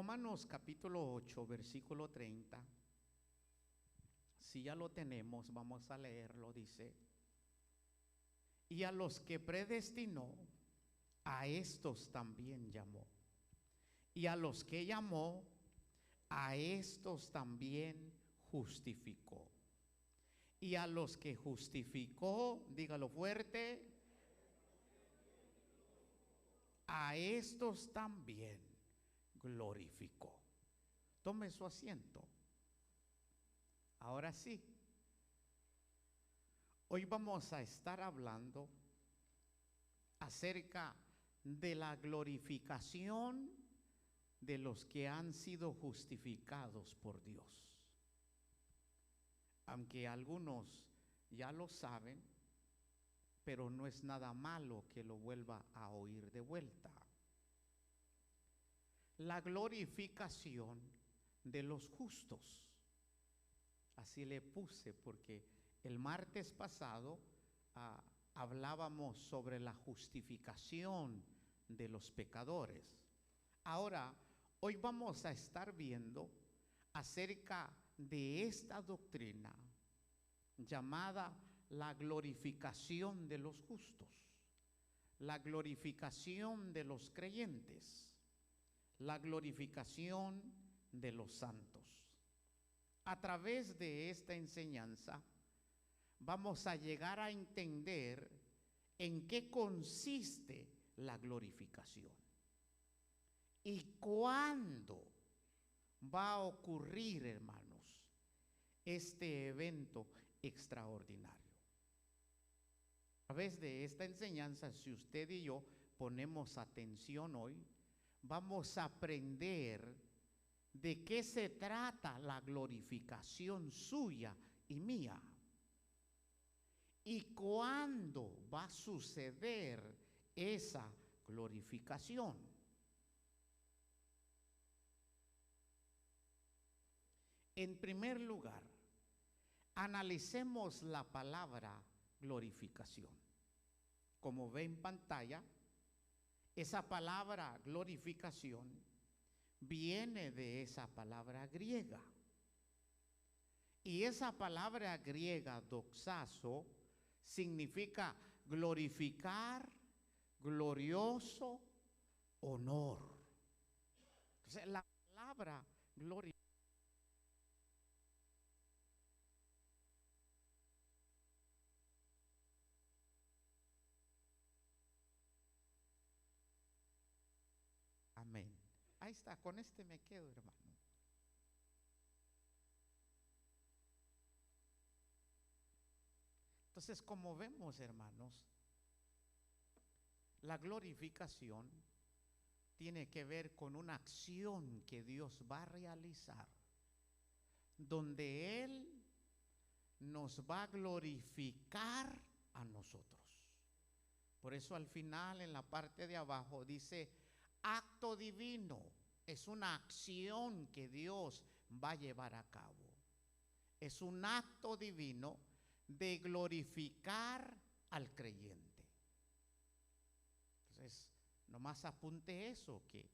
Romanos capítulo 8, versículo 30. Si ya lo tenemos, vamos a leerlo. Dice: y a los que predestinó, a estos también llamó. Y a los que llamó, a estos también justificó. Y a los que justificó, dígalo fuerte, a estos también glorificó. Tome su asiento. Ahora sí, hoy vamos a estar hablando acerca de la glorificación de los que han sido justificados por Dios. Aunque algunos ya lo saben, pero no es nada malo que lo vuelva a oír de vuelta. La glorificación de los justos. Así le puse porque el martes pasado hablábamos sobre la justificación de los pecadores. Ahora, hoy vamos a estar viendo acerca de esta doctrina llamada la glorificación de los justos, la glorificación de los creyentes, la glorificación de los santos. A través de esta enseñanza vamos a llegar a entender en qué consiste la glorificación y cuándo va a ocurrir, hermanos, este evento extraordinario. A través de esta enseñanza, si usted y yo ponemos atención hoy, vamos a aprender de qué se trata la glorificación suya y mía. ¿Y cuándo va a suceder esa glorificación? En primer lugar, analicemos la palabra glorificación. Como ve en pantalla, esa palabra glorificación viene de esa palabra griega. Y esa palabra griega, doxazo, significa glorificar, glorioso, honor. Entonces, la palabra gloria amén. Ahí está, con este me quedo, hermano. Entonces, como vemos, hermanos, la glorificación tiene que ver con una acción que Dios va a realizar, donde Él nos va a glorificar a nosotros. Por eso al final, en la parte de abajo, dice acto divino. Es una acción que Dios va a llevar a cabo. Es un acto divino de glorificar al creyente. Entonces, nomás apunte eso, que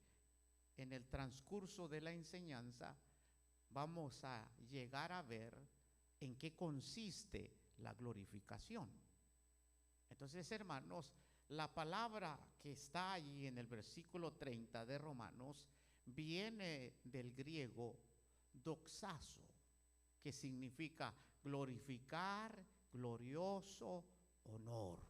en el transcurso de la enseñanza vamos a llegar a ver en qué consiste la glorificación. Entonces, hermanos, la palabra que está allí en el versículo 30 de Romanos viene del griego doxazo, que significa glorificar, glorioso, honor.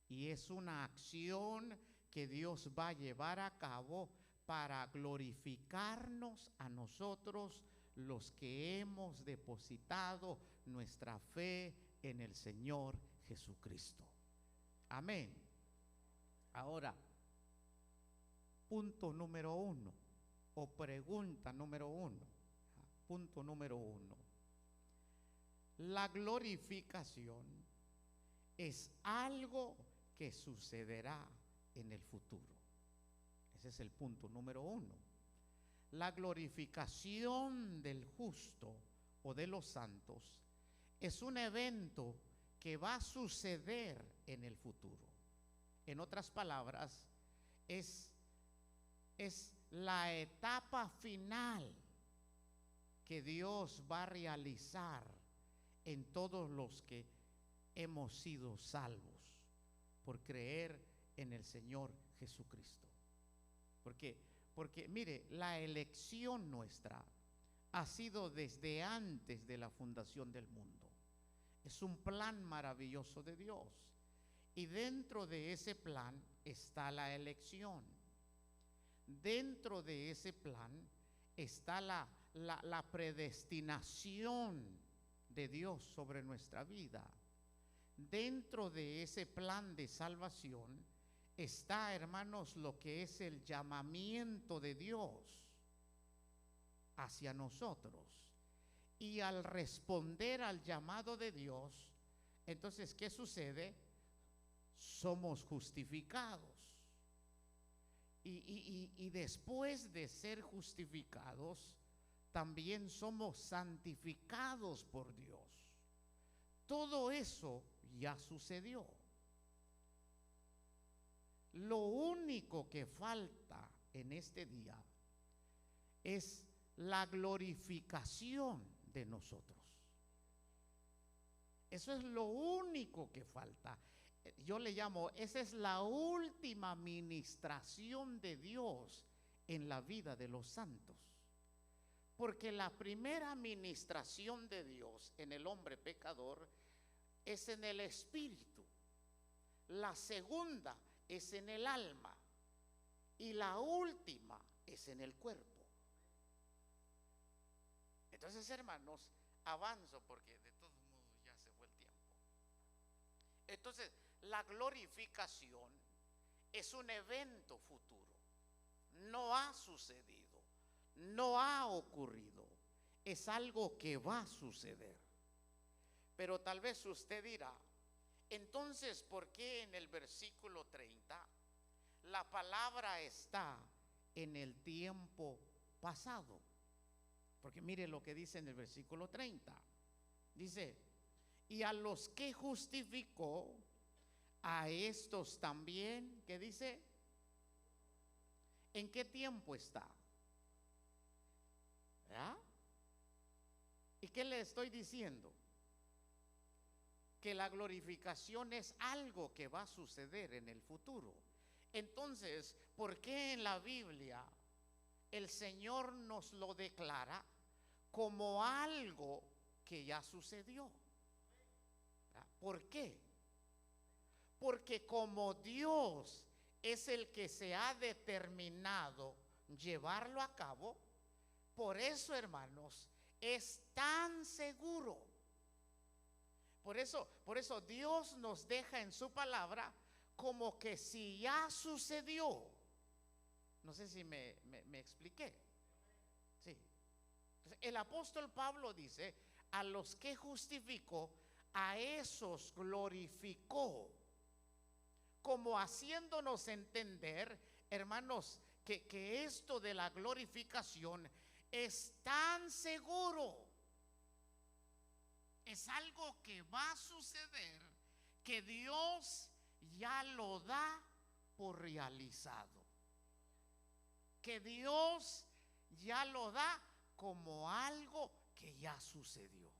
Y es una acción que Dios va a llevar a cabo para glorificarnos a nosotros, los que hemos depositado nuestra fe en el Señor Jesucristo. Amén. Ahora, punto número 1, o pregunta número 1. Punto número 1. La glorificación es algo que sucederá en el futuro. Ese es el punto número 1. La glorificación del justo o de los santos es un evento que va a suceder en el futuro. En otras palabras, es la etapa final que Dios va a realizar en todos los que hemos sido salvos por creer en el Señor Jesucristo. Porque mire, la elección nuestra ha sido desde antes de la fundación del mundo. Es un plan maravilloso de Dios. Y dentro de ese plan está la elección. Dentro de ese plan está la predestinación de Dios sobre nuestra vida. Dentro de ese plan de salvación está, hermanos, lo que es el llamamiento de Dios hacia nosotros. Y al responder al llamado de Dios, entonces, ¿qué sucede? Somos justificados. Y después de ser justificados, también somos santificados por Dios. Todo eso ya sucedió. Lo único que falta en este día es la glorificación de nosotros. Eso es lo único que falta. Yo le llamo, esa es la última ministración de Dios en la vida de los santos. Porque la primera ministración de Dios en el hombre pecador es en el espíritu. La segunda es en el alma. Y la última es en el cuerpo. Entonces, hermanos, avanzo porque de todos modos ya se fue el tiempo. Entonces, la glorificación es un evento futuro. No ha sucedido, no ha ocurrido. Es algo que va a suceder. Pero tal vez usted dirá, entonces, ¿por qué en el versículo 30 la palabra está en el tiempo pasado? Porque mire lo que dice en el versículo 30. Dice, y a los que justificó, a estos también, ¿qué dice? ¿En qué tiempo está? ¿Ya? ¿Y qué le estoy diciendo? Que la glorificación es algo que va a suceder en el futuro. Entonces, ¿por qué en la Biblia el Señor nos lo declara como algo que ya sucedió? ¿Por qué? Porque como Dios es el que se ha determinado llevarlo a cabo, por eso, hermanos, es tan seguro. Por eso Dios nos deja en su palabra como que si ya sucedió. No sé si me expliqué. Sí. Entonces, el apóstol Pablo dice, a los que justificó, a esos glorificó. Como haciéndonos entender, hermanos, que esto de la glorificación es tan seguro. Es algo que va a suceder, que Dios ya lo da por realizado. Que Dios ya lo da como algo que ya sucedió.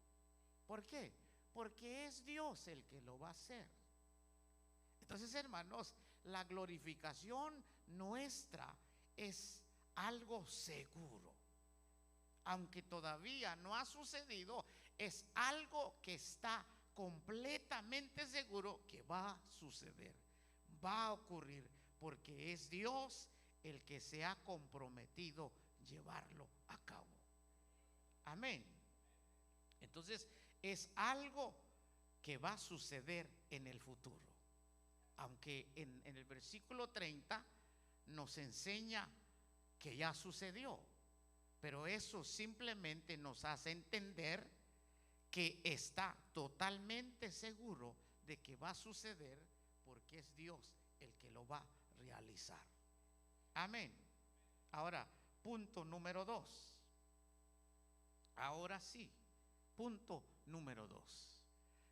¿Por qué? Porque es Dios el que lo va a hacer. Entonces, hermanos, la glorificación nuestra es algo seguro. Aunque todavía no ha sucedido, es algo que está completamente seguro que va a suceder, va a ocurrir, porque es Dios el que se ha comprometido llevarlo a cabo. Amén. Entonces, es algo que va a suceder en el futuro. Aunque en el versículo 30 nos enseña que ya sucedió, pero eso simplemente nos hace entender que está totalmente seguro de que va a suceder porque es Dios el que lo va a realizar. Amén. Ahora, punto número 2. Ahora sí, punto número 2.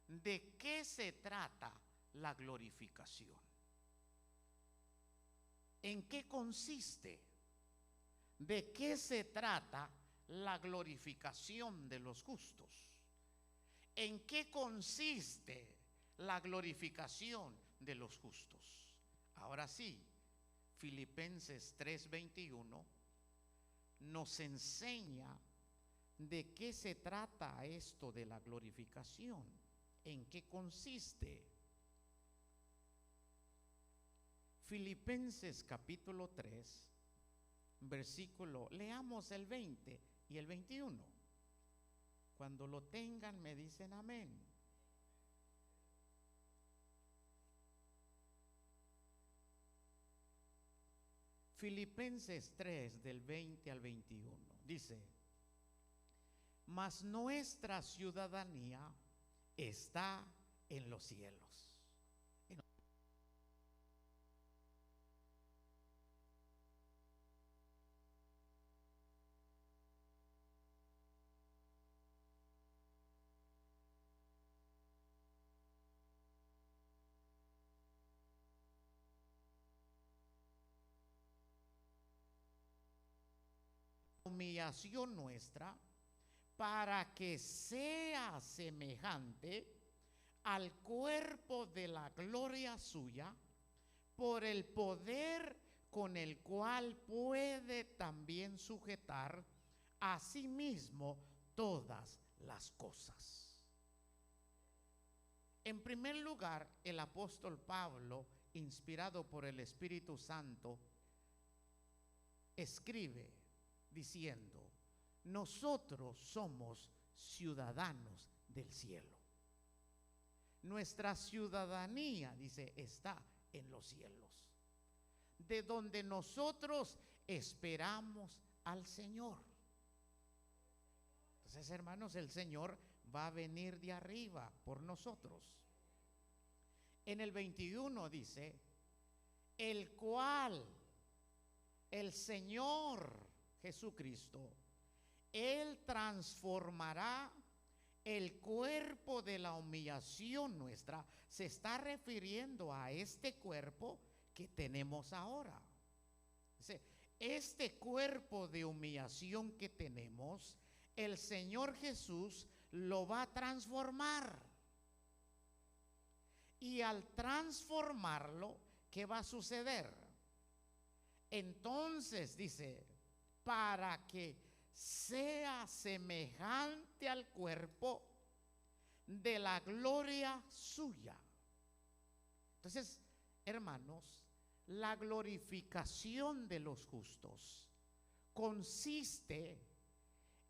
¿De qué se trata la glorificación? ¿En qué consiste? ¿De qué se trata la glorificación de los justos? ¿En qué consiste la glorificación de los justos? Ahora sí, Filipenses 3:21 nos enseña de qué se trata esto de la glorificación, en qué consiste. Filipenses capítulo 3, versículo, leamos el 20 y el 21. Cuando lo tengan me dicen amén. Filipenses 3 del 20 al 21 dice: mas nuestra ciudadanía está en los cielos. Humillación nuestra, para que sea semejante al cuerpo de la gloria suya, por el poder con el cual puede también sujetar a sí mismo todas las cosas. En primer lugar, el apóstol Pablo, inspirado por el Espíritu Santo, escribe diciendo: nosotros somos ciudadanos del cielo. Nuestra ciudadanía, dice, está en los cielos, de donde nosotros esperamos al Señor. Entonces, hermanos, el Señor va a venir de arriba por nosotros. En el 21 dice: el cual, el Señor Jesucristo, Él transformará el cuerpo de la humillación nuestra. Se está refiriendo a este cuerpo que tenemos ahora. Este cuerpo de humillación que tenemos, el Señor Jesús lo va a transformar. Y al transformarlo, ¿qué va a suceder? Entonces dice, para que sea semejante al cuerpo de la gloria suya. Entonces, hermanos, la glorificación de los justos consiste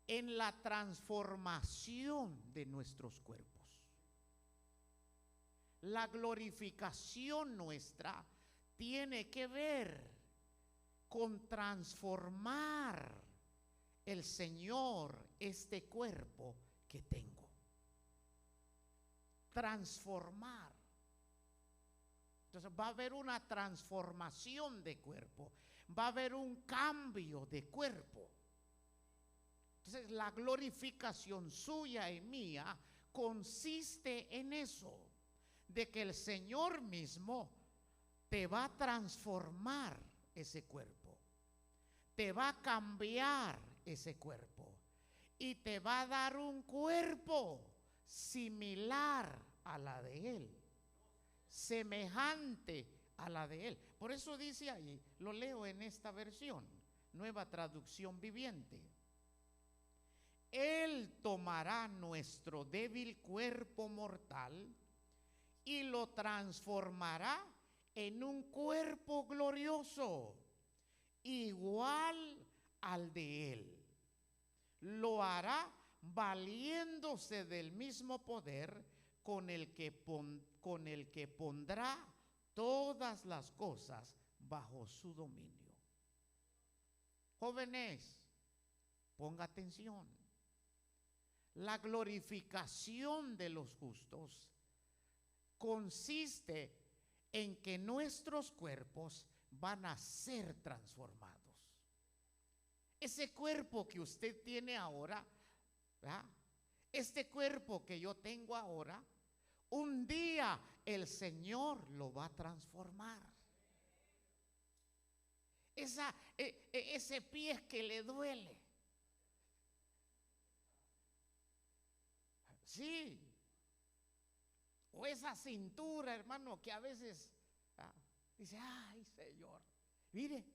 en la transformación de nuestros cuerpos. La glorificación nuestra tiene que ver con transformar el Señor este cuerpo que tengo. Transformar. Entonces va a haber una transformación de cuerpo, va a haber un cambio de cuerpo. Entonces la glorificación suya y mía consiste en eso, de que el Señor mismo te va a transformar ese cuerpo, te va a cambiar ese cuerpo y te va a dar un cuerpo similar a la de Él, semejante a la de Él. Por eso dice ahí, lo leo en esta versión, Nueva Traducción Viviente: Él tomará nuestro débil cuerpo mortal y lo transformará en un cuerpo glorioso, igual al de Él. Lo hará valiéndose del mismo poder con el que pondrá todas las cosas bajo su dominio. Jóvenes, ponga atención. La glorificación de los justos consiste en que nuestros cuerpos van a ser transformados. Ese cuerpo que usted tiene ahora, ¿verdad? Este cuerpo que yo tengo ahora, un día el Señor lo va a transformar. ese pie que le duele. Sí. O esa cintura, hermano, que a veces dice, ay, Señor, mire,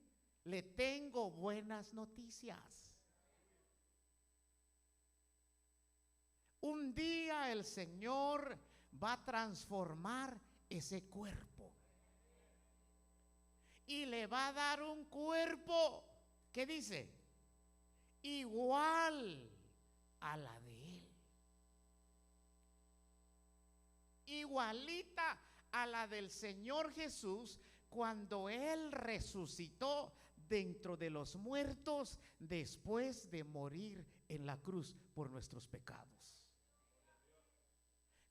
le tengo buenas noticias. Un día el Señor va a transformar ese cuerpo y le va a dar un cuerpo, ¿qué dice? Igual a la de Él. Igualita a la del Señor Jesús cuando Él resucitó dentro de los muertos después de morir en la cruz por nuestros pecados.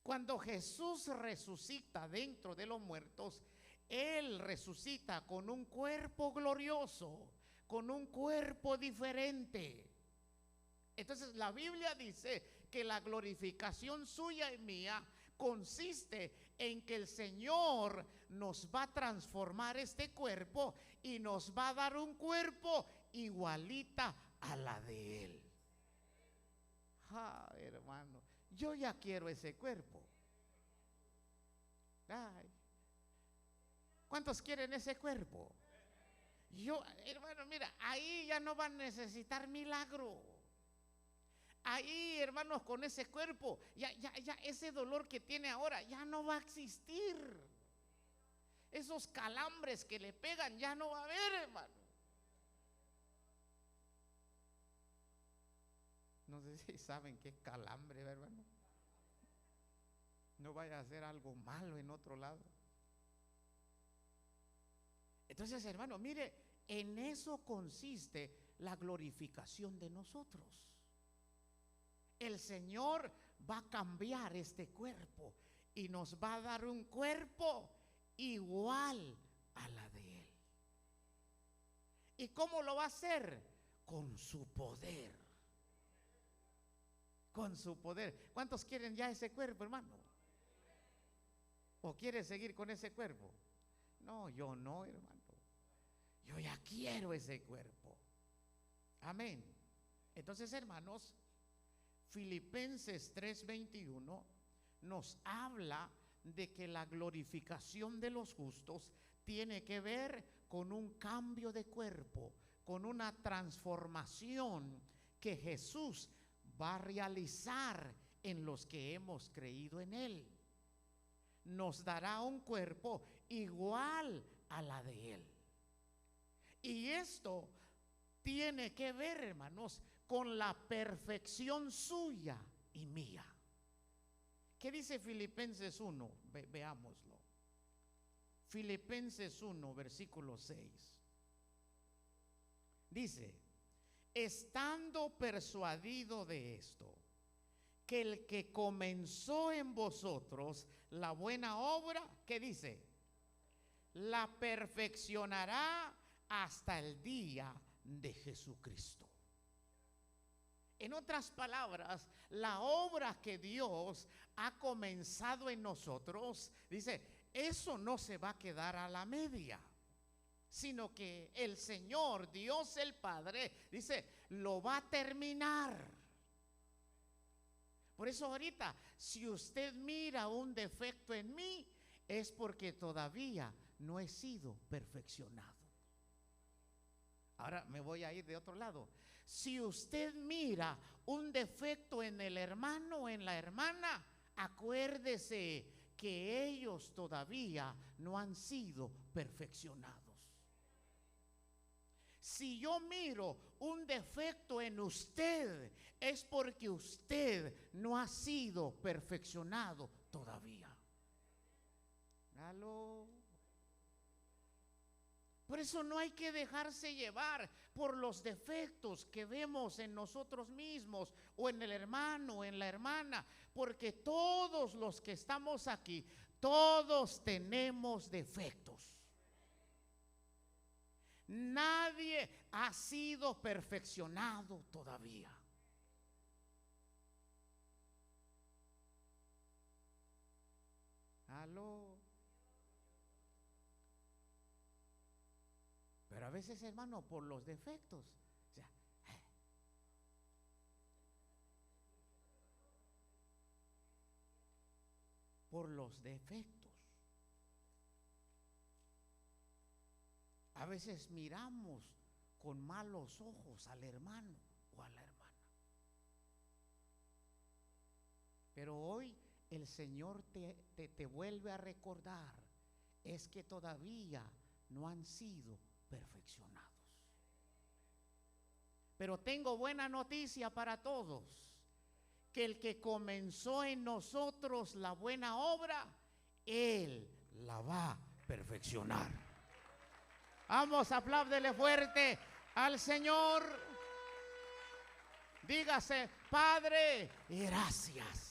Cuando Jesús resucita dentro de los muertos, Él resucita con un cuerpo glorioso, con un cuerpo diferente. Entonces la Biblia dice que la glorificación suya y mía consiste en que el Señor nos va a transformar este cuerpo y nos va a dar un cuerpo igualita a la de Él. Hermano, yo ya quiero ese cuerpo. Ay, ¿cuántos quieren ese cuerpo? Yo, hermano, mira, ahí ya no van a necesitar milagro. Ahí, hermanos, con ese cuerpo, ya ese dolor que tiene ahora ya no va a existir. Esos calambres que le pegan ya no va a haber, hermano. No sé si saben qué es calambre, hermano. No vaya a hacer algo malo en otro lado. Entonces, hermano, mire, en eso consiste la glorificación de nosotros. El Señor va a cambiar este cuerpo y nos va a dar un cuerpo igual a la de Él. ¿Y cómo lo va a hacer? Con su poder. Con su poder. ¿Cuántos quieren ya ese cuerpo, hermano? ¿O quiere seguir con ese cuerpo? No, yo no, hermano. Yo ya quiero ese cuerpo. Amén. Entonces, hermanos, Filipenses 3:21 nos habla de que la glorificación de los justos tiene que ver con un cambio de cuerpo, con una transformación que Jesús va a realizar en los que hemos creído en Él. Nos dará un cuerpo igual a la de Él. Y esto tiene que ver, hermanos, con la perfección suya y mía. ¿Qué dice Filipenses 1? Veámoslo. Filipenses 1, versículo 6. Dice, estando persuadido de esto, que el que comenzó en vosotros la buena obra, ¿qué dice? La perfeccionará hasta el día de Jesucristo. En otras palabras, la obra que Dios ha comenzado en nosotros, dice, eso no se va a quedar a la media, sino que el Señor, Dios el Padre, dice, lo va a terminar. Por eso ahorita, si usted mira un defecto en mí, es porque todavía no he sido perfeccionado. Ahora me voy a ir de otro lado. Si usted mira un defecto en el hermano o en la hermana, acuérdese que ellos todavía no han sido perfeccionados. Si yo miro un defecto en usted, es porque usted no ha sido perfeccionado todavía. ¿Aló? Por eso no hay que dejarse llevar por los defectos que vemos en nosotros mismos o en el hermano o en la hermana, porque todos los que estamos aquí, todos tenemos defectos. Nadie ha sido perfeccionado todavía. ¿Aló? Pero a a veces, hermano, por los defectos. O sea, por los defectos. A veces miramos con malos ojos al hermano o a la hermana. Pero hoy el Señor te vuelve a recordar, es que todavía no han sido perfeccionados. Pero tengo buena noticia para todos, que el que comenzó en nosotros la buena obra, Él la va a perfeccionar. Vamos, apláudele fuerte al Señor. Dígase, Padre, gracias.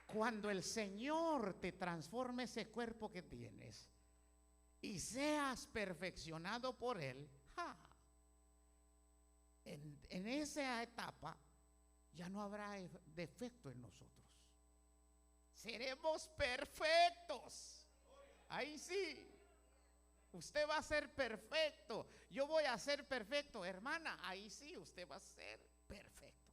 Cuando el Señor te transforme ese cuerpo que tienes y seas perfeccionado por Él, en esa etapa ya no habrá defecto en nosotros. Seremos perfectos. Ahí sí. Usted va a ser perfecto. Yo voy a ser perfecto, hermana. Ahí sí, usted va a ser perfecto.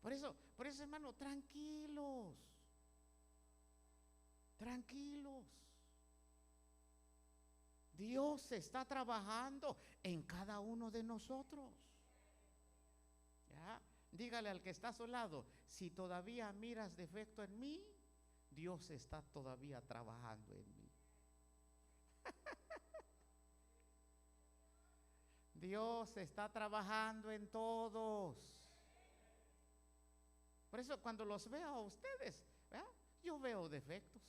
Por eso, hermano, tranquilos. Tranquilos. Dios está trabajando en cada uno de nosotros. ¿Ya? Dígale al que está a su lado, si todavía miras defecto en mí, Dios está todavía trabajando en mí. Dios está trabajando en todos. Por eso cuando los veo a ustedes, ¿verdad?, yo veo defectos.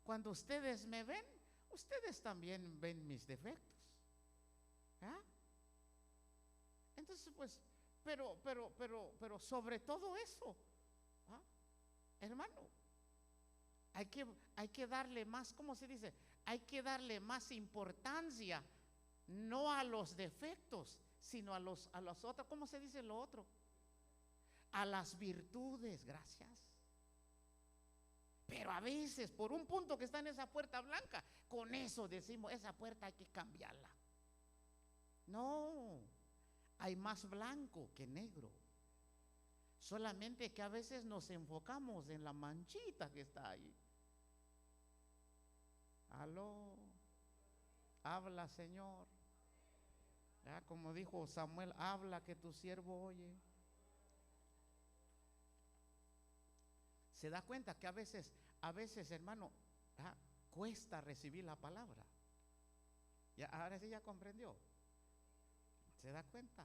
Cuando ustedes me ven, ustedes también ven mis defectos. ¿Ah? Entonces, pues, pero sobre todo eso, ¿ah?, hermano, hay que darle más, ¿cómo se dice? Hay que darle más importancia, no a los defectos, sino a los otros, ¿cómo se dice lo otro? A las virtudes, gracias. Pero a veces, por un punto que está en esa puerta blanca, con eso decimos, esa puerta hay que cambiarla. No, hay más blanco que negro. Solamente que a veces nos enfocamos en la manchita que está ahí. Aló, habla, Señor. Ya, como dijo Samuel, habla que tu siervo oye. Se da cuenta que a veces, hermano, cuesta recibir la palabra. Ya, ahora sí ya comprendió. ¿Se da cuenta?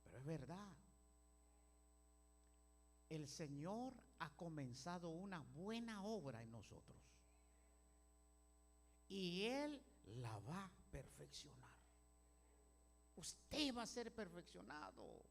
Pero es verdad. El Señor ha comenzado una buena obra en nosotros. Y Él la va a perfeccionar. Usted va a ser perfeccionado.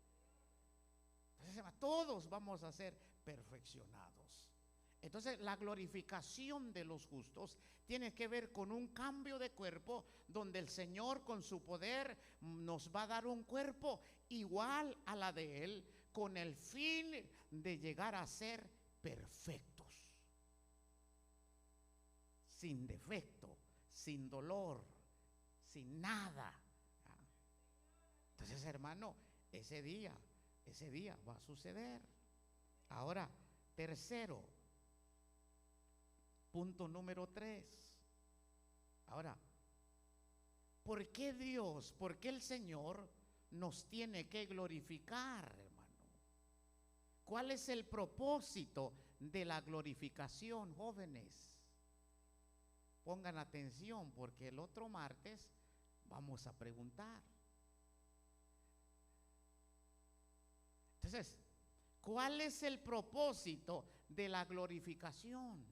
Entonces, todos vamos a ser perfeccionados. Entonces, la glorificación de los justos tiene que ver con un cambio de cuerpo, donde el Señor con su poder nos va a dar un cuerpo igual a la de Él, con el fin de llegar a ser perfectos, sin defecto, sin dolor, sin nada. Entonces, hermano, ese día va a suceder. Ahora, tercero, punto número 3. Ahora, ¿por qué Dios, por qué el Señor nos tiene que glorificar, hermano? ¿Cuál es el propósito de la glorificación, jóvenes? Pongan atención, porque el otro martes vamos a preguntar. Entonces, ¿cuál es el propósito de la glorificación?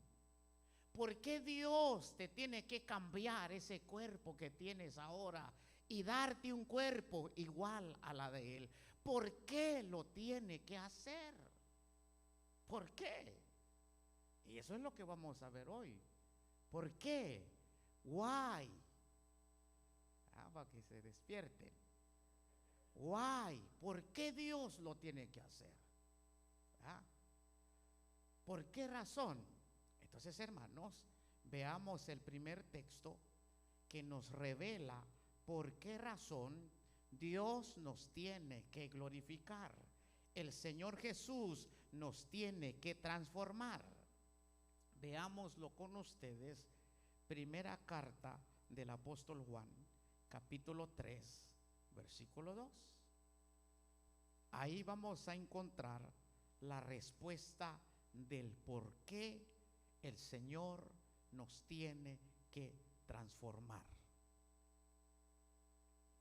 ¿Por qué Dios te tiene que cambiar ese cuerpo que tienes ahora y darte un cuerpo igual a la de Él? ¿Por qué lo tiene que hacer? ¿Por qué? Y eso es lo que vamos a ver hoy. ¿Por qué? Why? Para que se despierten. Why? ¿Por qué Dios lo tiene que hacer? ¿Por qué razón? Entonces, hermanos, veamos el primer texto que nos revela por qué razón Dios nos tiene que glorificar. El Señor Jesús nos tiene que transformar. Veámoslo con ustedes. Primera carta del apóstol Juan, capítulo 3, versículo 2. Ahí vamos a encontrar la respuesta del por qué el Señor nos tiene que transformar.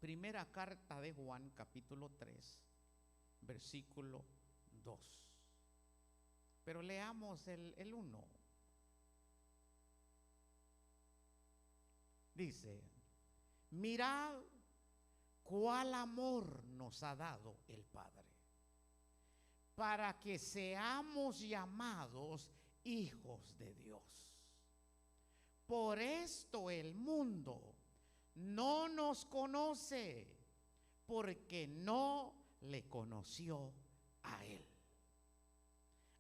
Primera carta de Juan, capítulo 3, versículo 2. Pero leamos el 1. Dice: mirad cuál amor nos ha dado el Padre, para que seamos llamados hijos de Dios. Por esto el mundo no nos conoce, porque no le conoció a Él.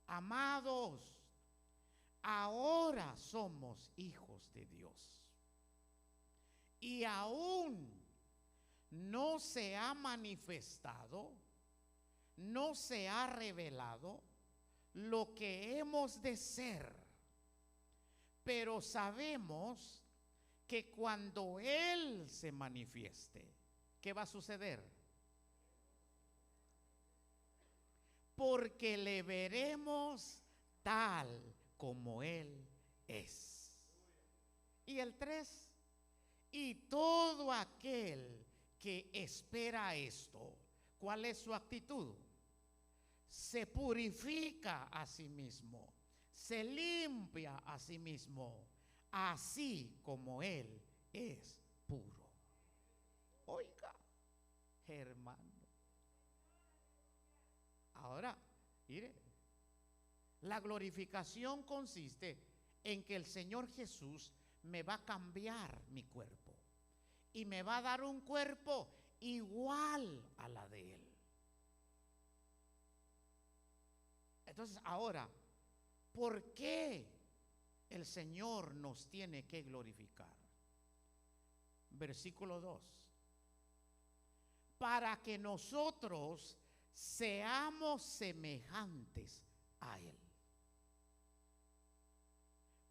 Amados, ahora somos hijos de Dios, y aún no se ha manifestado, no se ha revelado lo que hemos de ser, pero sabemos que cuando Él se manifieste, ¿qué va a suceder? Porque le veremos tal como Él es. Y el 3, y todo aquel que espera esto, ¿cuál es su actitud? Se purifica a sí mismo, se limpia a sí mismo, así como Él es puro. Oiga, hermano. Ahora, mire, la glorificación consiste en que el Señor Jesús me va a cambiar mi cuerpo y me va a dar un cuerpo igual a la de Él. Entonces, ahora, ¿por qué el Señor nos tiene que glorificar? Versículo 2. Para que nosotros seamos semejantes a Él.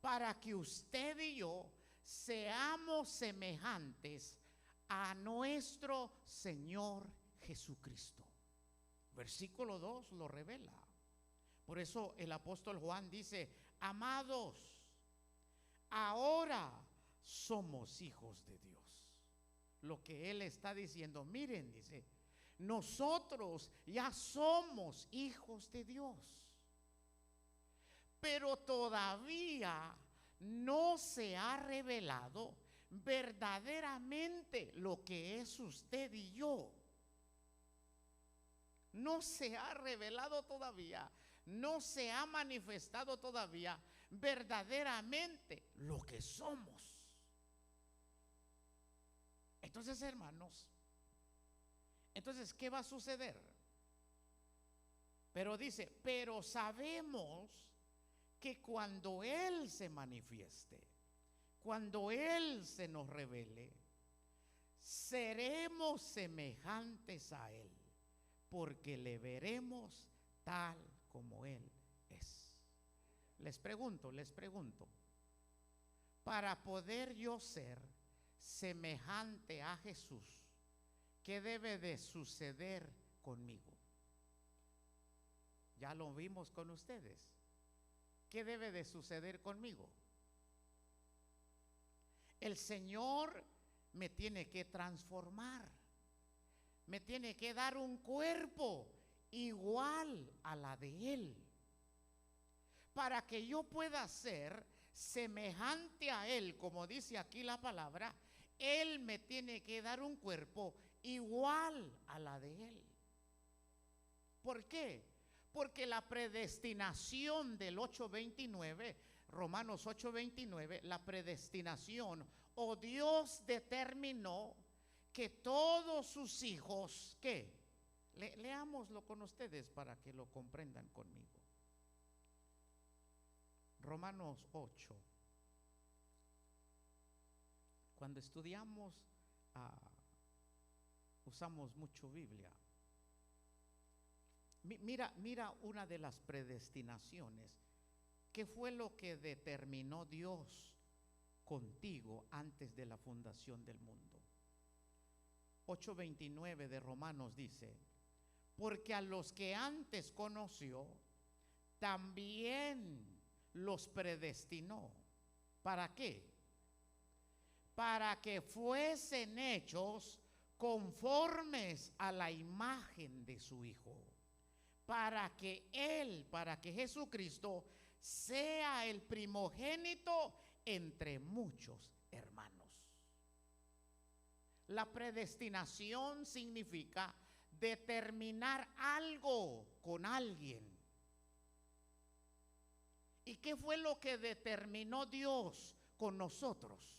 Para que usted y yo seamos semejantes a nuestro Señor Jesucristo. Versículo 2 lo revela. Por eso el apóstol Juan dice: amados, ahora somos hijos de Dios. Lo que él está diciendo, miren, dice, nosotros ya somos hijos de Dios, pero todavía no se ha revelado verdaderamente lo que es usted y yo. No se ha revelado todavía, no se ha manifestado todavía verdaderamente lo que somos. Entonces, hermanos, entonces, ¿qué va a suceder? Pero dice, pero sabemos que cuando Él se manifieste, cuando Él se nos revele, seremos semejantes a Él, porque le veremos tal como Él es. Les pregunto, para poder yo ser semejante a Jesús, ¿qué debe de suceder conmigo? Ya lo vimos con ustedes. ¿Qué debe de suceder conmigo? El Señor me tiene que transformar, me tiene que dar un cuerpo igual a la de Él, para que yo pueda ser semejante a Él, como dice aquí la palabra. Él me tiene que dar un cuerpo igual a la de Él. ¿Por qué? Porque la predestinación del 8:29, Romanos 8:29, la predestinación, o Dios determinó que todos sus hijos, ¿qué? Leámoslo con ustedes para que lo comprendan conmigo. Romanos 8. Cuando estudiamos, usamos mucho Biblia. Mira una de las predestinaciones. ¿Qué fue lo que determinó Dios contigo antes de la fundación del mundo? 8:29 de Romanos dice: porque a los que antes conoció, también los predestinó. ¿Para qué? Para que fuesen hechos conformes a la imagen de su Hijo, para que Jesucristo sea el primogénito entre muchos hermanos. La predestinación significa determinar algo con alguien. ¿Y qué fue lo que determinó Dios con nosotros?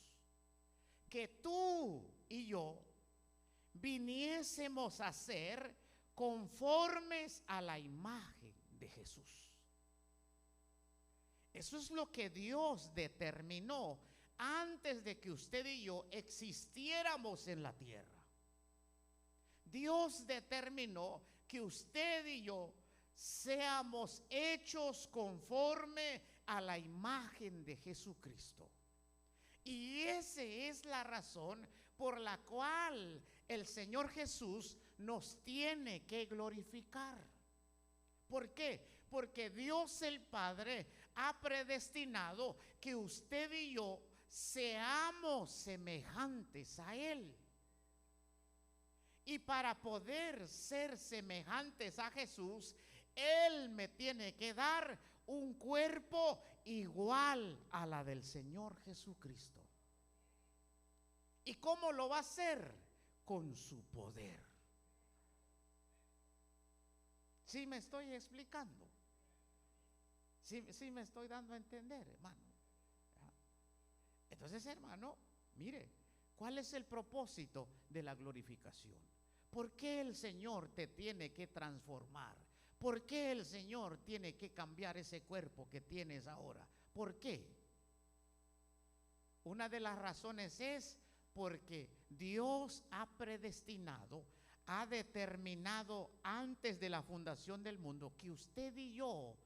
Que tú y yo viniésemos a ser conformes a la imagen de Jesús. Eso es lo que Dios determinó antes de que usted y yo existiéramos en la tierra. Dios determinó que usted y yo seamos hechos conforme a la imagen de Jesucristo. Y esa es la razón por la cual el Señor Jesús nos tiene que glorificar. ¿Por qué? Porque Dios el Padre ha predestinado que usted y yo seamos semejantes a Él. Y para poder ser semejantes a Jesús, Él me tiene que dar un cuerpo igual a la del Señor Jesucristo. ¿Y cómo lo va a hacer? Con su poder. ¿Sí me estoy explicando? ¿Sí me estoy dando a entender, hermano? Entonces, hermano, mire, ¿cuál es el propósito de la glorificación? ¿Por qué el Señor te tiene que transformar? ¿Por qué el Señor tiene que cambiar ese cuerpo que tienes ahora? ¿Por qué? Una de las razones es porque Dios ha predestinado, ha determinado antes de la fundación del mundo que usted y yo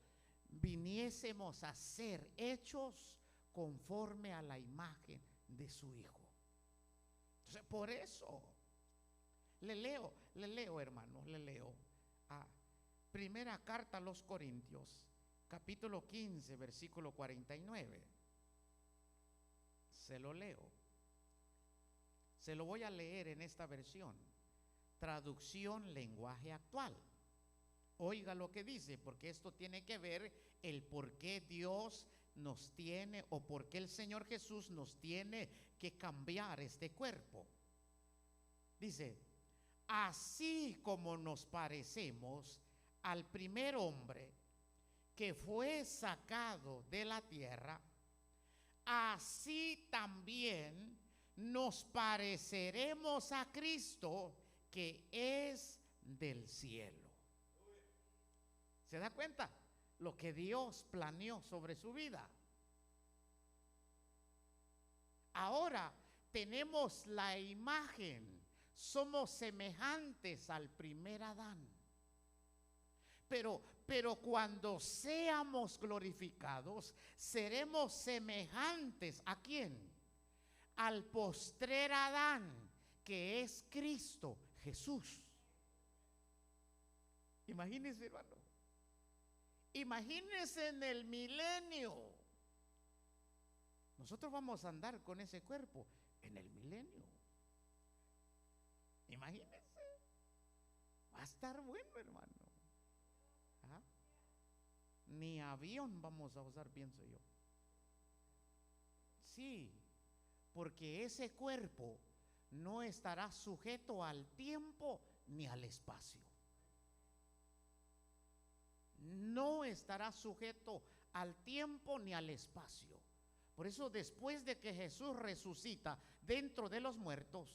viniésemos a ser hechos conforme a la imagen de su Hijo. Entonces, por eso le leo, hermano, a primera carta a los Corintios, capítulo 15, versículo 49. Se lo leo. Se lo voy a leer en esta versión, traducción lenguaje actual. Oiga lo que dice, porque esto tiene que ver el por qué Dios nos tiene, o por qué el Señor Jesús nos tiene que cambiar este cuerpo. Dice: así como nos parecemos al primer hombre que fue sacado de la tierra, así también nos pareceremos a Cristo, que es del cielo. ¿Se da cuenta? Lo que Dios planeó sobre su vida. Ahora tenemos la imagen, somos semejantes al primer Adán. Pero cuando seamos glorificados, seremos semejantes ¿a quién? Al postrer Adán, que es Cristo Jesús. Imagínense, hermano. Imagínense en el milenio. Nosotros vamos a andar con ese cuerpo en el milenio. Imagínense. Va a estar bueno, hermano. ¿Ah? Ni avión vamos a usar, pienso yo. Sí, porque ese cuerpo no estará sujeto al tiempo ni al espacio. No estará sujeto al tiempo ni al espacio. Por eso, después de que Jesús resucita dentro de los muertos,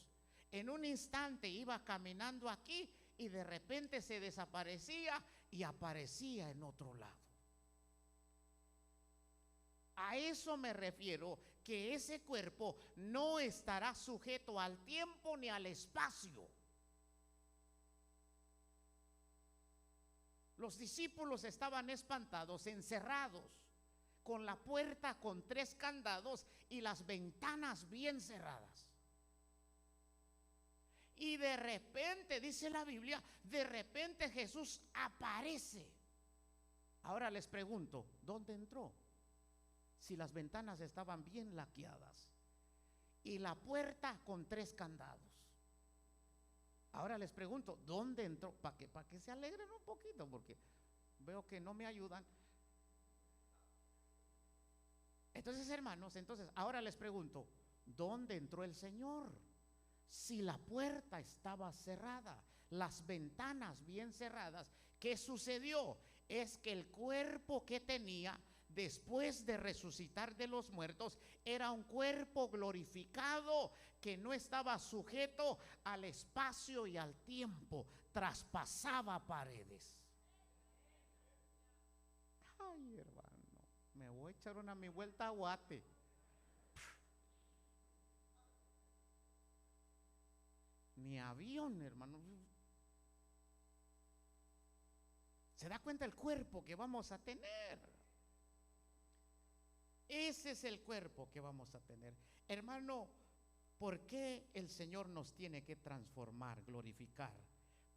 en un instante iba caminando aquí y de repente se desaparecía y aparecía en otro lado. a eso me refiero, que ese cuerpo no estará sujeto al tiempo ni al espacio. Los discípulos estaban espantados, encerrados, con la puerta con 3 candados y las ventanas bien cerradas. Y de repente, dice la Biblia, de repente Jesús aparece. Ahora les pregunto, ¿dónde entró? Si las ventanas estaban bien laqueadas y la puerta con 3 candados. Ahora les pregunto, ¿dónde entró? Para que se alegren un poquito, porque veo que no me ayudan. Entonces, hermanos, ahora les pregunto, ¿dónde entró el Señor? Si la puerta estaba cerrada, las ventanas bien cerradas, ¿qué sucedió? Es que el cuerpo que tenía después de resucitar de los muertos era un cuerpo glorificado que no estaba sujeto al espacio y al tiempo, traspasaba paredes. Ay, hermano, me voy a echar mi vuelta a Guate. Ni avión, hermano. ¿Se da cuenta el cuerpo que vamos a tener? Ese es el cuerpo que vamos a tener. Hermano, ¿por qué el Señor nos tiene que transformar, glorificar?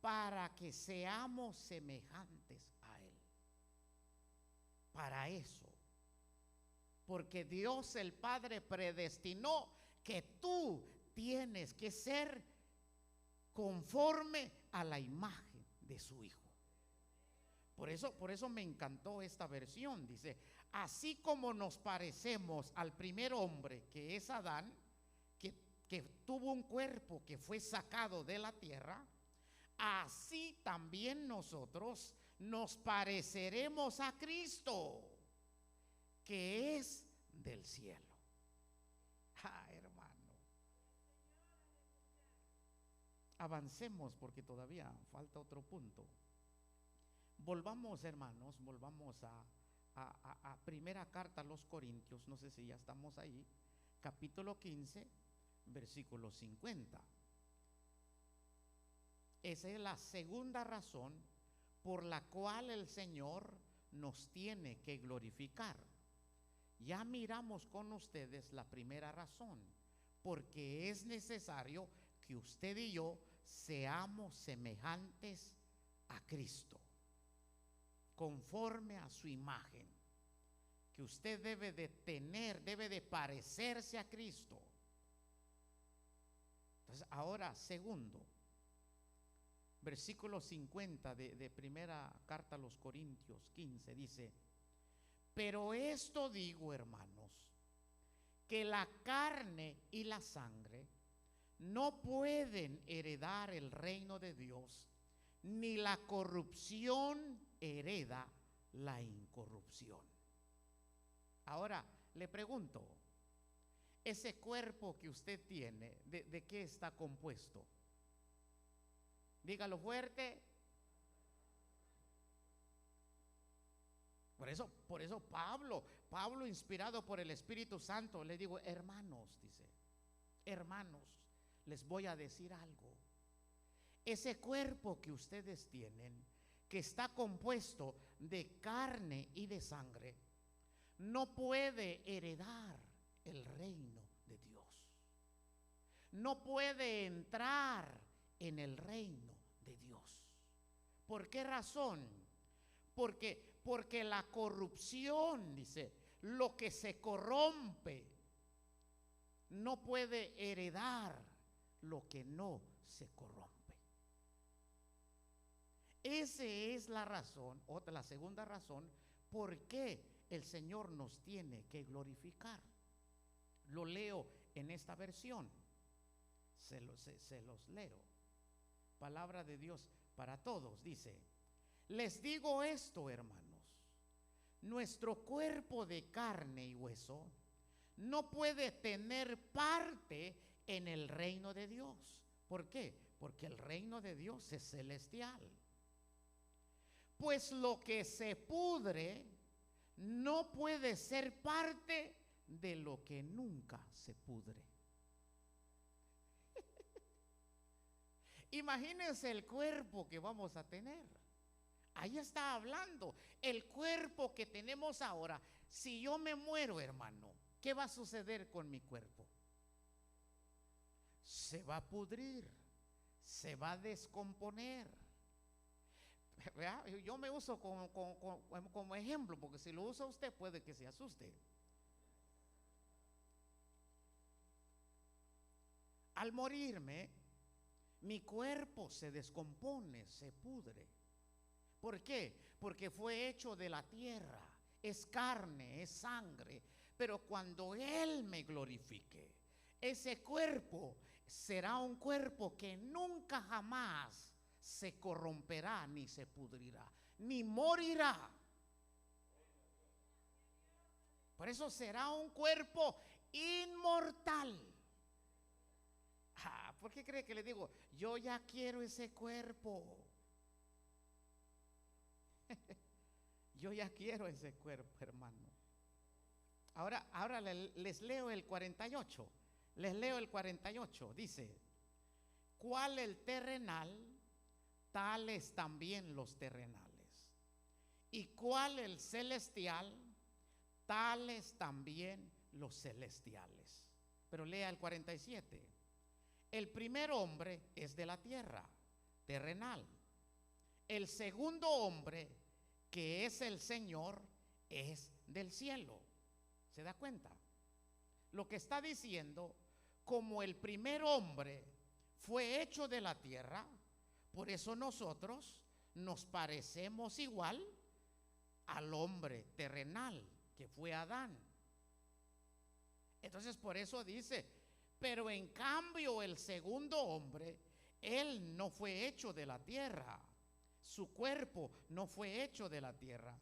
Para que seamos semejantes a Él. Para eso. Porque Dios el Padre predestinó que tú tienes que ser conforme a la imagen de su Hijo. Por eso me encantó esta versión. Dice, así como nos parecemos al primer hombre, que es Adán, que tuvo un cuerpo que fue sacado de la tierra, así también nosotros nos pareceremos a Cristo, que es del cielo. Hermano, avancemos porque todavía falta otro punto. Volvamos, hermanos, a primera carta a los Corintios, no sé si ya estamos ahí, capítulo 15, versículo 50. Esa es la segunda razón por la cual el Señor nos tiene que glorificar. Ya miramos con ustedes la primera razón, porque es necesario que usted y yo seamos semejantes a Cristo, conforme a su imagen, que usted debe de tener, debe de parecerse a Cristo. Entonces, ahora, segundo, versículo 50 de primera carta a los Corintios 15, dice, pero esto digo, hermanos, que la carne y la sangre no pueden heredar el reino de Dios, ni la corrupción hereda la incorrupción. Ahora le pregunto, ese cuerpo que usted tiene, ¿de qué está compuesto? Dígalo fuerte. Por eso Pablo inspirado por el Espíritu Santo, le digo, hermanos, dice, hermanos, les voy a decir algo. Ese cuerpo que ustedes tienen, que está compuesto de carne y de sangre, no puede heredar el reino de Dios. No puede entrar en el reino de Dios. ¿Por qué razón? Porque la corrupción, dice, lo que se corrompe, no puede heredar lo que no se corrompe. Esa es la razón, la segunda razón, por qué el Señor nos tiene que glorificar. Lo leo en esta versión, se los leo. Palabra de Dios para todos, dice, les digo esto, hermanos, nuestro cuerpo de carne y hueso no puede tener parte en el reino de Dios. ¿Por qué? Porque el reino de Dios es celestial. Pues lo que se pudre, no puede ser parte de lo que nunca se pudre. Imagínense el cuerpo que vamos a tener. Ahí está hablando. El cuerpo que tenemos ahora. Si yo me muero, hermano, ¿qué va a suceder con mi cuerpo? Se va a pudrir, se va a descomponer. ¿Verdad? Yo me uso como ejemplo, porque si lo usa usted puede que se asuste. Al morirme, mi cuerpo se descompone, se pudre. ¿Por qué? Porque fue hecho de la tierra, es carne, es sangre. Pero cuando Él me glorifique, ese cuerpo será un cuerpo que nunca jamás se corromperá, ni se pudrirá, ni morirá. Por eso será un cuerpo inmortal. ¿Por qué cree que le digo? Yo ya quiero ese cuerpo. Yo ya quiero ese cuerpo, hermano. Ahora les leo el 48. Les leo el 48. Dice: ¿cuál el terrenal? Tales también los terrenales. ¿Y cuál el celestial? Tales también los celestiales. Pero lea el 47. El primer hombre es de la tierra, terrenal. El segundo hombre, que es el Señor, es del cielo. ¿Se da cuenta? Lo que está diciendo, como el primer hombre fue hecho de la tierra, por eso nosotros nos parecemos igual al hombre terrenal, que fue Adán. Entonces por eso dice, pero en cambio el segundo hombre, él no fue hecho de la tierra. Su cuerpo no fue hecho de la tierra.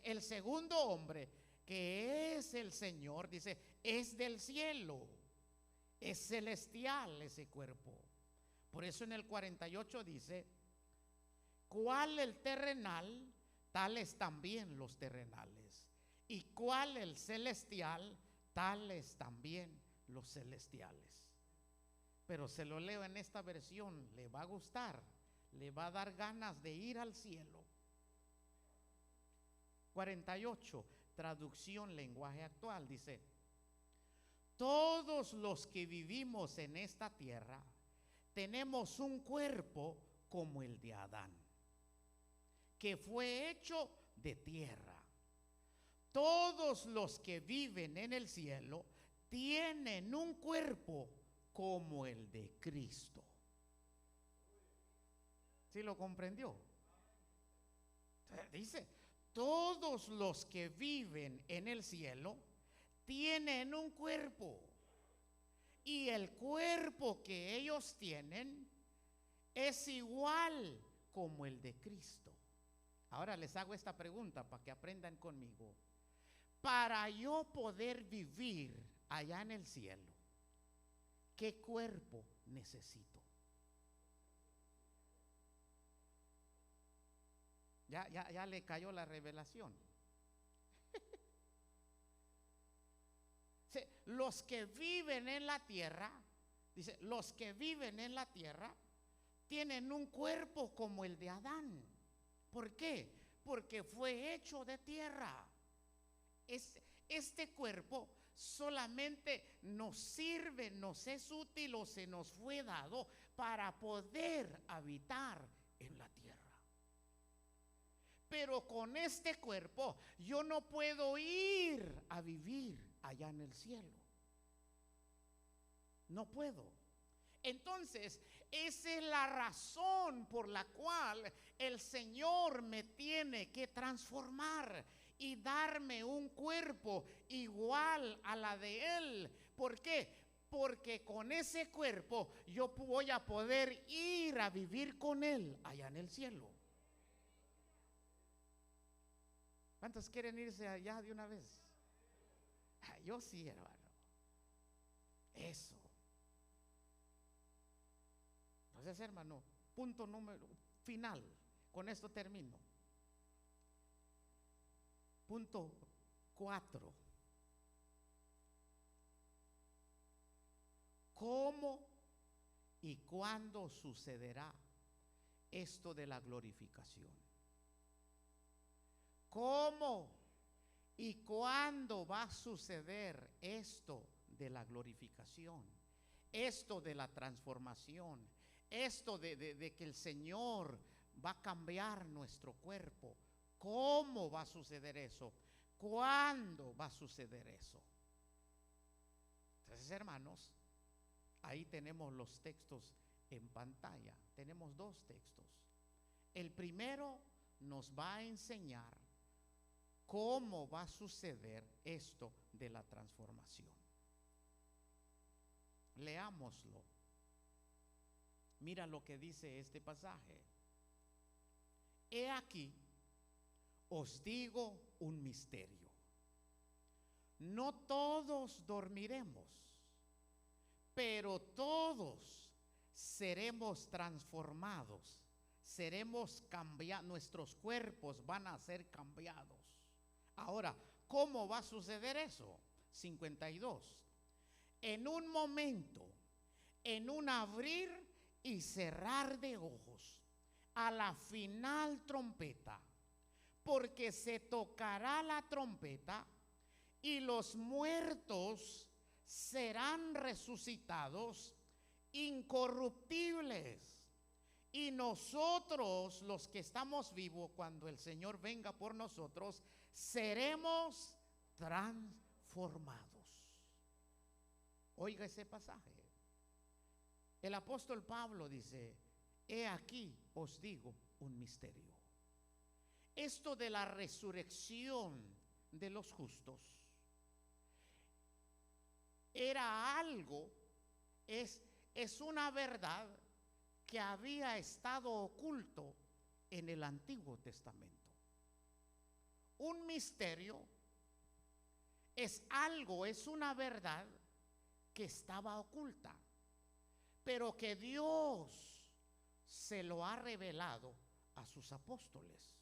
El segundo hombre, que es el Señor, dice, es del cielo, es celestial ese cuerpo. Por eso en el 48 dice, ¿cuál el terrenal? Tales también los terrenales. ¿Y cuál el celestial? Tales también los celestiales. Pero se lo leo en esta versión, le va a gustar, le va a dar ganas de ir al cielo. 48, traducción lenguaje actual, dice: todos los que vivimos en esta tierra tenemos un cuerpo como el de Adán, que fue hecho de tierra. Todos los que viven en el cielo tienen un cuerpo como el de Cristo. ¿Sí lo comprendió? Dice, todos los que viven en el cielo tienen un cuerpo. Y el cuerpo que ellos tienen es igual como el de Cristo. Ahora les hago esta pregunta para que aprendan conmigo. Para yo poder vivir allá en el cielo, ¿qué cuerpo necesito? Ya le cayó la revelación. Los que viven en la tierra, dice, los que viven en la tierra tienen un cuerpo como el de Adán. ¿Por qué? Porque fue hecho de tierra. Este cuerpo solamente nos sirve, nos es útil o se nos fue dado para poder habitar en la tierra. Pero con este cuerpo yo no puedo ir a vivir allá en el cielo. No puedo. Entonces, esa es la razón por la cual el Señor me tiene que transformar y darme un cuerpo igual a la de Él. ¿Por qué? Porque con ese cuerpo yo voy a poder ir a vivir con Él allá en el cielo. ¿Cuántos quieren irse allá de una vez? Yo sí, hermano. Eso. Entonces, hermano, punto número final. Con esto termino. Punto 4. ¿Cómo y cuándo sucederá esto de la glorificación? ¿Cómo y cuándo va a suceder esto de la glorificación? Esto de la transformación, esto de que el Señor va a cambiar nuestro cuerpo. ¿Cómo va a suceder eso? ¿Cuándo va a suceder eso? Entonces, hermanos, ahí tenemos los textos en pantalla. Tenemos 2 textos. El primero nos va a enseñar cómo va a suceder esto de la transformación. Leámoslo. Mira lo que dice este pasaje. He aquí, os digo un misterio. No todos dormiremos, pero todos seremos transformados, seremos cambiados, nuestros cuerpos van a ser cambiados. Ahora, ¿cómo va a suceder eso? 52. En un momento, en un abrir y cerrar de ojos, a la final trompeta, porque se tocará la trompeta y los muertos serán resucitados incorruptibles, y nosotros los que estamos vivos cuando el Señor venga por nosotros seremos transformados. Oiga ese pasaje. El apóstol Pablo dice: he aquí os digo un misterio. Esto de la resurrección de los justos era algo, es una verdad que había estado oculto en el Antiguo Testamento. Un misterio es algo, es una verdad que estaba oculta, pero que Dios se lo ha revelado a sus apóstoles.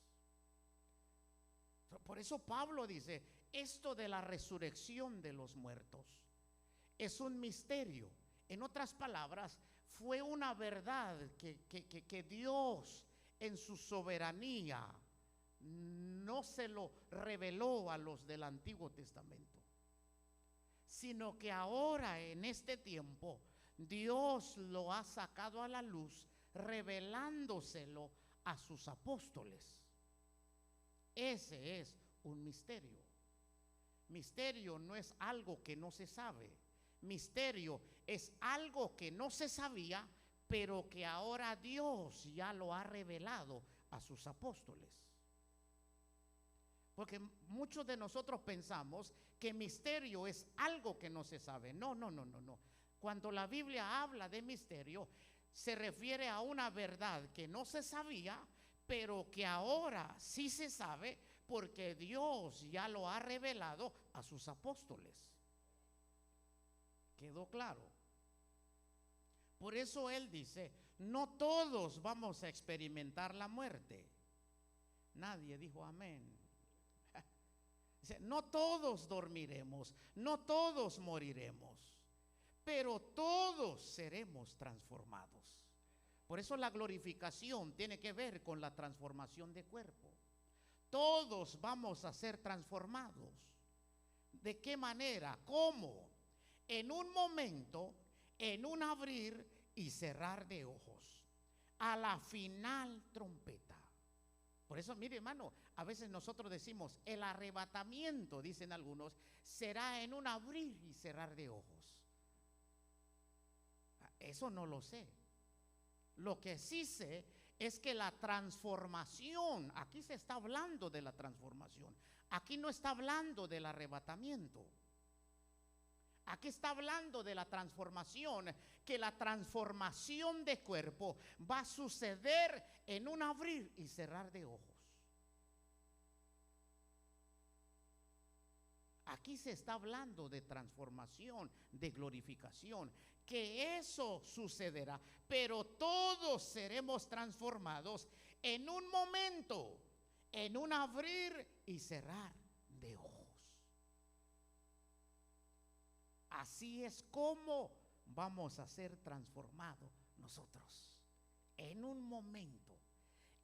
Por eso Pablo dice: esto de la resurrección de los muertos es un misterio. En otras palabras, fue una verdad que Dios en su soberanía no se lo reveló a los del Antiguo Testamento, sino que ahora en este tiempo Dios lo ha sacado a la luz, revelándoselo a sus apóstoles. Ese es un misterio. Misterio no es algo que no se sabe. Misterio es algo que no se sabía, pero que ahora Dios ya lo ha revelado a sus apóstoles. Porque muchos de nosotros pensamos que misterio es algo que no se sabe. No. Cuando la Biblia habla de misterio, se refiere a una verdad que no se sabía, pero que ahora sí se sabe, porque Dios ya lo ha revelado a sus apóstoles. ¿Quedó claro? Por eso él dice: no todos vamos a experimentar la muerte. Nadie dijo amén. Dice: no todos dormiremos, no todos moriremos, pero todos seremos transformados. Por eso la glorificación tiene que ver con la transformación de cuerpo. Todos vamos a ser transformados. ¿De qué manera? ¿Cómo? En un momento, en un abrir y cerrar de ojos, a la final trompeta. Por eso, mire, hermano, a veces nosotros decimos: el arrebatamiento, dicen algunos, será en un abrir y cerrar de ojos. Eso no lo sé. Lo que sí sé es que la transformación, aquí se está hablando de la transformación, aquí no está hablando del arrebatamiento. Aquí está hablando de la transformación, que la transformación de cuerpo va a suceder en un abrir y cerrar de ojos. Aquí se está hablando de transformación, de glorificación, que eso sucederá, pero todos seremos transformados en un momento, en un abrir y cerrar de ojos. Así es como vamos a ser transformados nosotros. En un momento,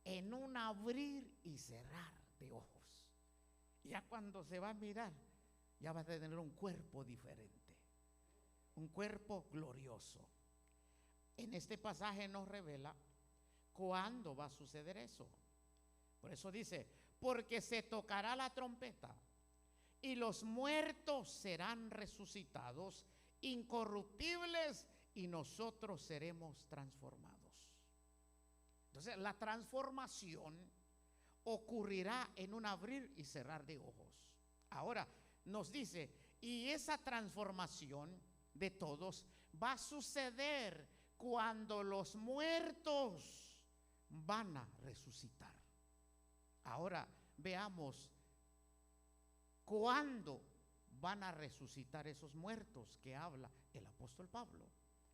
en un abrir y cerrar de ojos. Ya cuando se va a mirar, ya va a tener un cuerpo diferente, un cuerpo glorioso. En este pasaje nos revela cuándo va a suceder eso. Por eso dice, porque se tocará la trompeta y los muertos serán resucitados, incorruptibles, y nosotros seremos transformados. Entonces, la transformación ocurrirá en un abrir y cerrar de ojos. Ahora, nos dice, y esa transformación de todos va a suceder cuando los muertos van a resucitar. Ahora veamos cuándo van a resucitar esos muertos que habla el apóstol Pablo.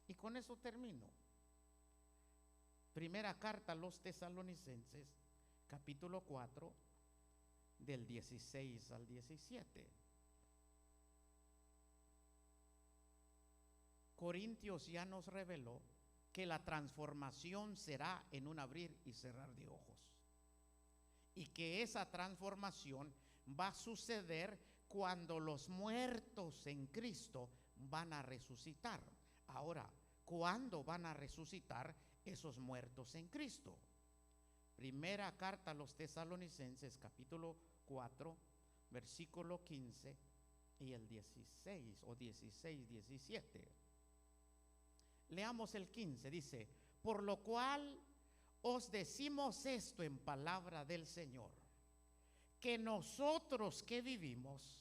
Y con eso termino. Primera carta a los Tesalonicenses, capítulo 4, del 16 al 17. Corintios ya nos reveló que la transformación será en un abrir y cerrar de ojos. Y que esa transformación va a suceder cuando los muertos en Cristo van a resucitar. Ahora, ¿cuándo van a resucitar esos muertos en Cristo? Primera carta a los Tesalonicenses, capítulo 4, versículo 15 y el 16 o 16, 17. Leamos el 15, dice, por lo cual os decimos esto en palabra del Señor, que nosotros que vivimos,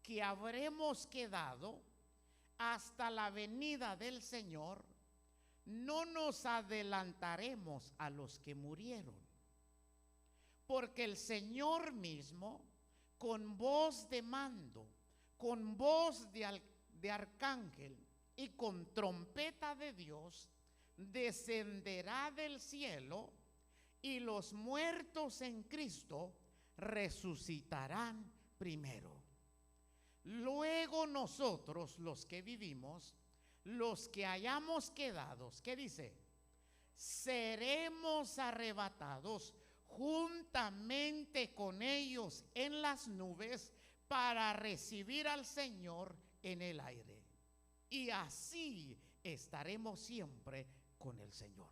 que habremos quedado hasta la venida del Señor, no nos adelantaremos a los que murieron, porque el Señor mismo, con voz de mando, con voz de arcángel y con trompeta de Dios, descenderá del cielo, y los muertos en Cristo resucitarán primero. Luego nosotros, los que vivimos, los que hayamos quedado, ¿qué dice? Seremos arrebatados juntamente con ellos en las nubes para recibir al Señor en el aire. Y así estaremos siempre con el Señor.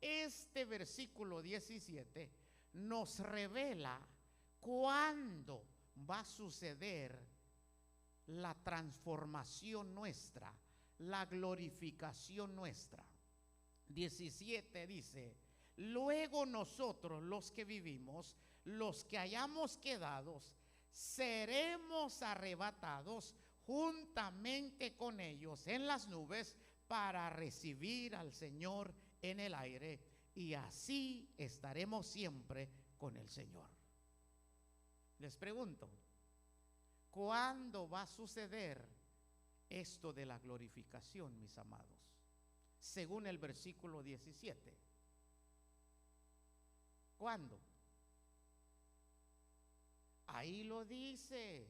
Este versículo 17 nos revela cuándo va a suceder la transformación nuestra, la glorificación nuestra. 17 dice, luego nosotros los que vivimos, los que hayamos quedado, seremos arrebatados juntamente con ellos en las nubes para recibir al Señor en el aire, y así estaremos siempre con el Señor. Les pregunto, ¿cuándo va a suceder esto de la glorificación, mis amados? Según el versículo 17. ¿Cuándo? Ahí lo dice.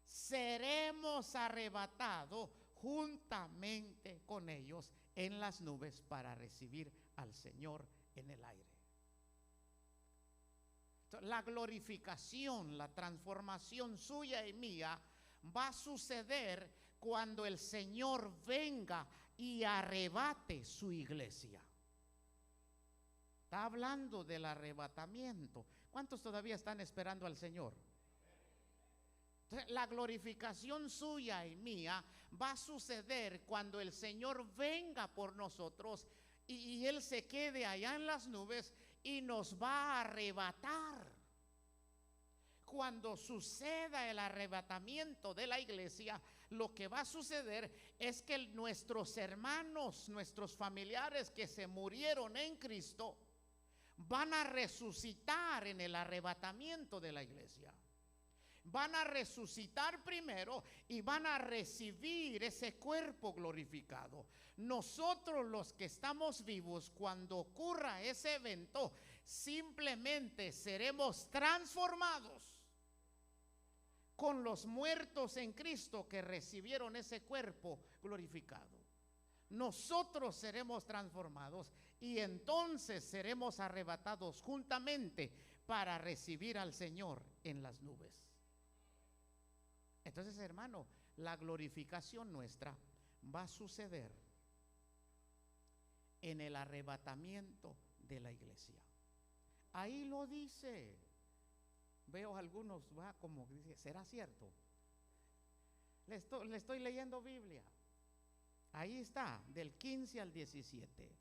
Seremos arrebatados juntamente con ellos en las nubes para recibir al Señor en el aire. La glorificación, la transformación suya y mía va a suceder cuando el Señor venga y arrebate su iglesia. Está hablando del arrebatamiento. ¿Cuántos todavía están esperando al Señor? Entonces, la glorificación suya y mía va a suceder cuando el Señor venga por nosotros y Él se quede allá en las nubes y nos va a arrebatar. Cuando suceda el arrebatamiento de la iglesia, lo que va a suceder es que nuestros hermanos, nuestros familiares que se murieron en Cristo, van a resucitar en el arrebatamiento de la iglesia. Van a resucitar primero y van a recibir ese cuerpo glorificado. Nosotros los que estamos vivos, cuando ocurra ese evento, simplemente seremos transformados con los muertos en Cristo que recibieron ese cuerpo glorificado. Nosotros seremos transformados y entonces seremos arrebatados juntamente para recibir al Señor en las nubes. Entonces, hermano, la glorificación nuestra va a suceder en el arrebatamiento de la iglesia. Ahí lo dice. Veo algunos, va como dice, ¿será cierto? Le estoy leyendo Biblia. Ahí está, del 15 al 17.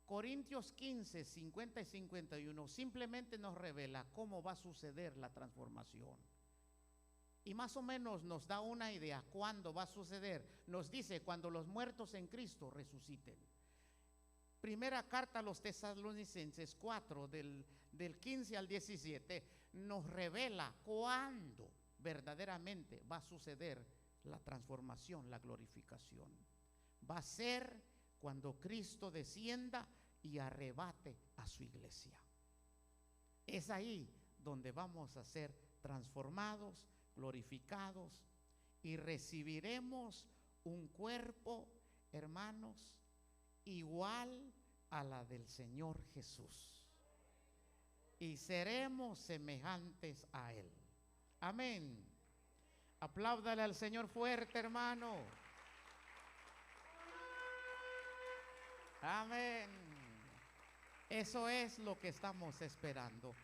Corintios 15, 50 y 51 simplemente nos revela cómo va a suceder la transformación. Y más o menos nos da una idea cuándo va a suceder. Nos dice cuando los muertos en Cristo resuciten. Primera carta a los Tesalonicenses 4, del 15 al 17, nos revela cuándo verdaderamente va a suceder la transformación, la glorificación. Va a ser cuando Cristo descienda y arrebate a su iglesia. Es ahí donde vamos a ser transformados, glorificados y recibiremos un cuerpo, hermanos, igual a la del Señor Jesús. Y seremos semejantes a Él. Amén. Apláudale al Señor fuerte, hermano. Amén. Eso es lo que estamos esperando.